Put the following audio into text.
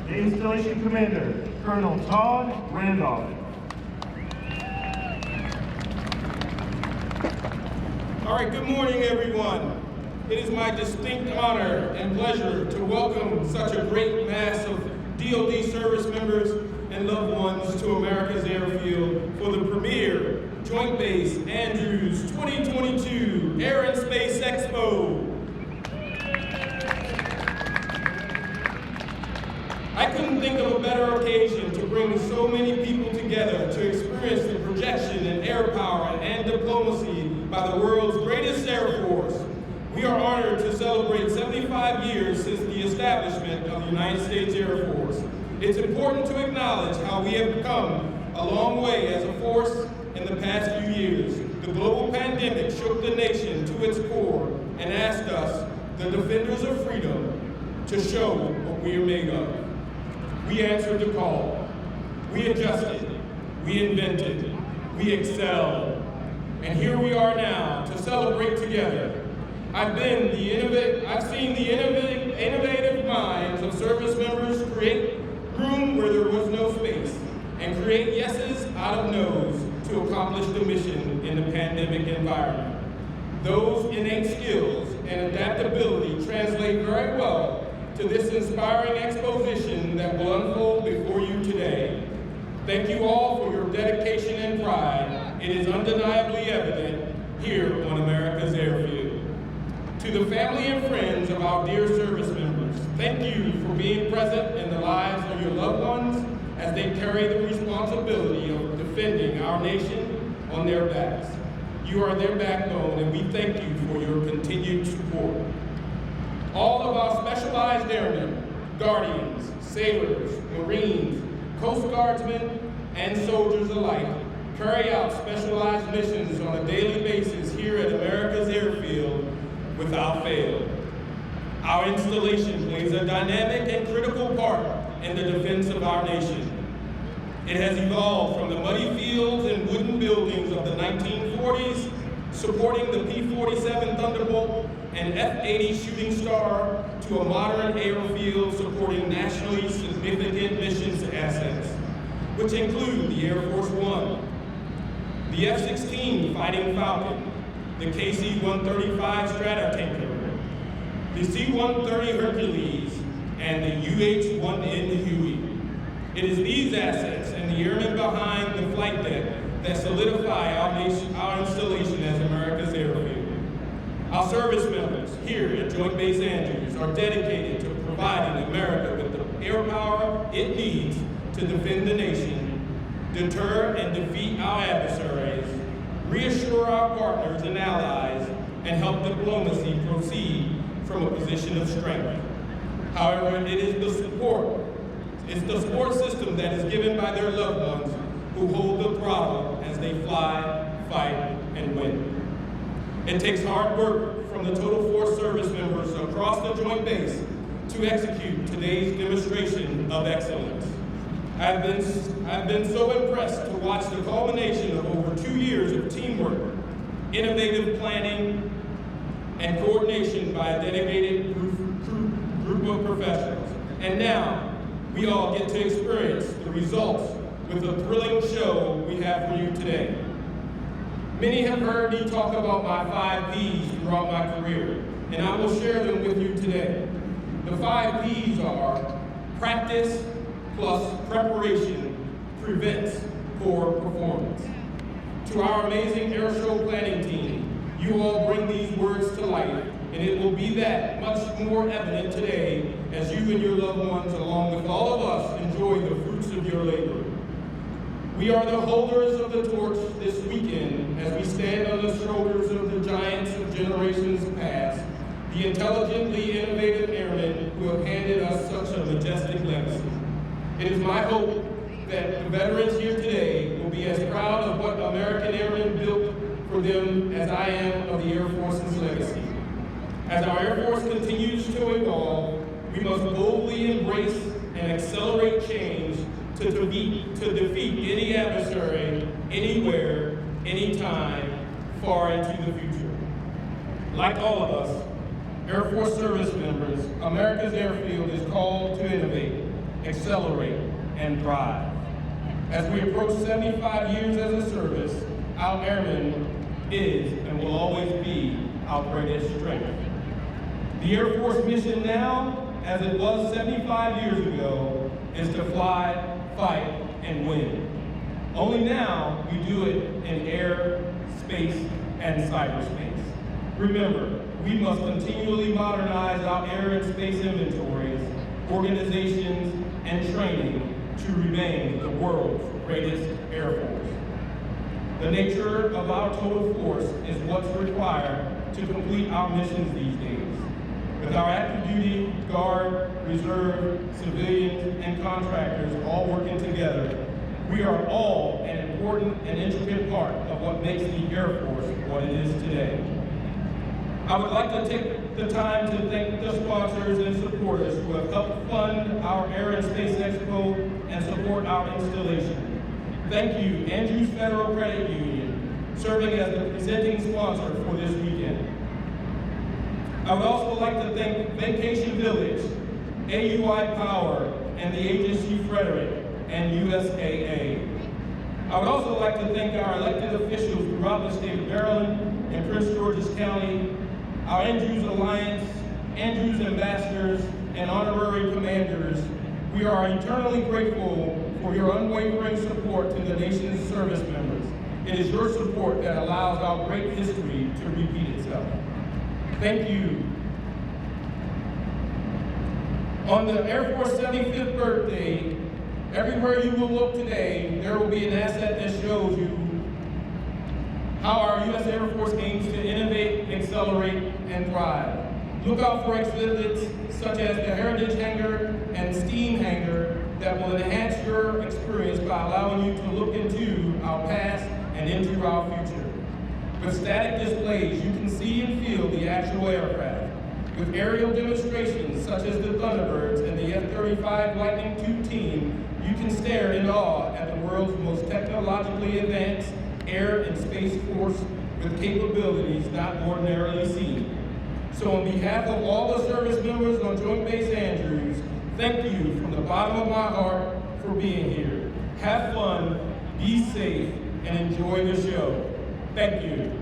the Installation Commander, Colonel Todd Randolph. All right, good morning, everyone. It is my distinct honor and pleasure to welcome such a great mass of DoD service members and loved ones to America's Airfield for the premier Joint Base Andrews 2022 Air and Space Expo. I couldn't think of a better occasion to bring so many people together to experience the projection and air power and diplomacy by the world's greatest Air Force. We are honored to celebrate 75 years since the establishment of the United States Air Force. It's important to acknowledge how we have come a long way as a force in the past few years. The global pandemic shook the nation to its core and asked us, the defenders of freedom, to show what we are made of. We answered the call. We adjusted. We invented. We excelled. And here we are now to celebrate together. I've seen the innovative minds of service members create room where there was no space and create yeses out of no's to accomplish the mission in the pandemic environment. Those innate skills and adaptability translate very well to this inspiring exposition that will unfold before you today. Thank you all for your dedication and pride. It is undeniably evident here on America's Airfield. To the family and friends of our dear service members, thank you for being present in the lives of your loved ones as they carry the responsibility of defending our nation on their backs. You are their backbone, and we thank you for your continued support. All of our specialized airmen, guardians, sailors, Marines, Coast Guardsmen, and soldiers alike carry out specialized missions on a daily basis here at America's Airfield without fail. Our installation plays a dynamic and critical part in the defense of our nation. It has evolved from the muddy fields and wooden buildings of the 1940s, supporting the P-47 Thunderbolt and F-80 Shooting Star, to a modern airfield supporting nationally significant missions assets, which include the Air Force One, the F-16 Fighting Falcon, the KC-135 Stratotanker, the C-130 Hercules, and the UH-1N Huey. It is these assets and the airmen behind the flight deck that solidify our installation as America's Airfield. Our service members here at Joint Base Andrews are dedicated to providing America with the air power it needs to defend the nation, deter and defeat our adversaries, reassure our partners and allies, and help diplomacy proceed from a position of strength. However, it's the support system that is given by their loved ones who hold the throttle as they fly, fight, and win. It takes hard work from the Total Force service members across the Joint Base to execute today's demonstration of excellence. I've been so impressed to watch the culmination of over 2 years of teamwork, innovative planning, and coordination by a dedicated group of professionals. And now, we all get to experience the results with the thrilling show we have for you today. Many have heard me talk about my 5 Ps throughout my career, and I will share them with you today. The 5 Ps are practice plus preparation prevents poor performance. To our amazing air show planning team, you all bring these words to life, and it will be that much more evident today as you and your loved ones, along with all of us, enjoy the fruits of your labor. We are the holders of the torch this weekend as we stand on the shoulders of the giants of generations past, the intelligently innovative airmen who have handed us such a majestic legacy. It is my hope that the veterans here today will be as proud of what American airmen built for them as I am of the Air Force's legacy. As our Air Force continues to evolve, we must boldly embrace and accelerate change to defeat any adversary, anywhere, anytime, far into the future. Like all of us, Air Force service members, America's Airfield is called to innovate. accelerate, and thrive. As we approach 75 years as a service, our airmen is and will always be our greatest strength. The Air Force mission now, as it was 75 years ago, is to fly, fight, and win. Only now we do it in air, space, and cyberspace. Remember, we must continually modernize our air and space inventories, organizations, and training to remain the world's greatest Air Force. The nature of our total force is what's required to complete our missions these days. With our active duty, Guard, Reserve, civilians, and contractors all working together, we are all an important and intricate part of what makes the Air Force what it is today. I would like to take the time to thank the sponsors and supporters who have helped fund our Air and Space Expo and support our installation. Thank you, Andrews Federal Credit Union, serving as the presenting sponsor for this weekend. I would also like to thank Vacation Village, AUI Power, and the agency Frederick, and USAA. I would also like to thank our elected officials throughout the state of Maryland and Prince George's County, our Andrews Alliance, Andrews Ambassadors, and honorary commanders. We are eternally grateful for your unwavering support to the nation's service members. It is your support that allows our great history to repeat itself. Thank you. On the Air Force 75th birthday, everywhere you will look today, there will be an asset that shows you how our U.S. Air Force aims to innovate, accelerate, and thrive. Look out for exhibits such as the Heritage Hangar and Steam Hangar that will enhance your experience by allowing you to look into our past and into our future. With static displays, you can see and feel the actual aircraft. With aerial demonstrations such as the Thunderbirds and the F-35 Lightning II team, you can stare in awe at the world's most technologically advanced air and space force with capabilities not ordinarily seen. So on behalf of all the service members on Joint Base Andrews, thank you from the bottom of my heart for being here. Have fun, be safe, and enjoy the show. Thank you.